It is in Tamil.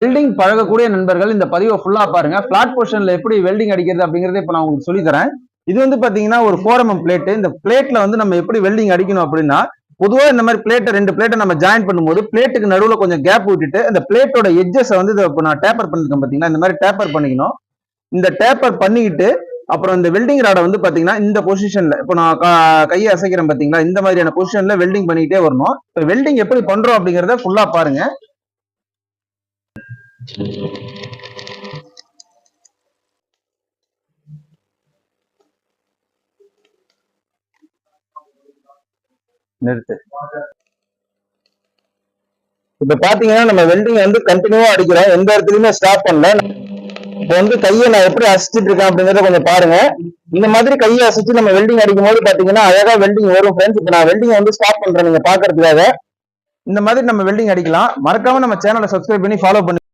வெல்டிங் பழகக்கூடிய நண்பர்கள் இந்த பதிவை ஃபுல்லா பாருங்க. பிளாட் பொசிஷன்ல எப்படி வெல்டிங் அடிக்கிறது அப்படிங்கறத இப்ப நான் உங்களுக்கு சொல்லி தரேன். இது வந்து பாத்தீங்கன்னா ஒரு 4mm பிளேட். இந்த பிளேட்ல வந்து நம்ம எப்படி வெல்டிங் அடிக்கணும் அப்படின்னா, பொதுவா இந்த மாதிரி ரெண்டு பிளேட்டை நம்ம ஜாயின் பண்ணும்போது பிளேட்டுக்கு நடுவுல கொஞ்சம் கேப் விட்டுட்டு அந்த பிளேட்டோட எட்ஜஸ் வந்து இப்போ நான் டேப்பர் பண்ணிருக்கேன் பாத்தீங்கன்னா, இந்த மாதிரி டேப்பர் பண்ணிக்கணும். இந்த டேப்பர் பண்ணிக்கிட்டு அப்புறம் இந்த வெல்டிங் ராடை வந்து பாத்தீங்கன்னா இந்த பொசிஷன்ல இப்போ நான் கையை அசைக்கிறேன் பாத்தீங்களா, இந்த மாதிரியான பொசிஷன்ல வெல்டிங் பண்ணிக்கிட்டே வரணும். இப்போ வெல்டிங் எப்படி பண்றோம் அப்படிங்கறத ஃபுல்லா பாருங்க. நிறுத்து. இப்ப பாத்தீங்கன்னா நம்ம வெல்டிங் வந்து கண்டினியூவா அடிக்கிறோம், எந்த இடத்துலயுமே ஸ்டாப் பண்ணல. இப்போ வந்து கையை நான் எப்படி அசைச்சிட்டு இருக்கேன் அப்படிங்கறத கொஞ்சம் பாருங்க. இந்த மாதிரி கையை அசைச்சு நம்ம வெல்டிங் அடிக்கும் போது பாத்தீங்கன்னா அழகா வெல்டிங் வரும் ஃப்ரெண்ட்ஸ். இப்போ நான் வெல்டிங் வந்து ஸ்டாப் பண்றேன் நீங்க பாக்குறதுக்காக. இந்த மாதிரி நம்ம வெல்டிங் அடிக்கலாம். மறக்காம நம்ம சேனலை சப்ஸ்கிரைப் பண்ணி ஃபாலோ பண்ணி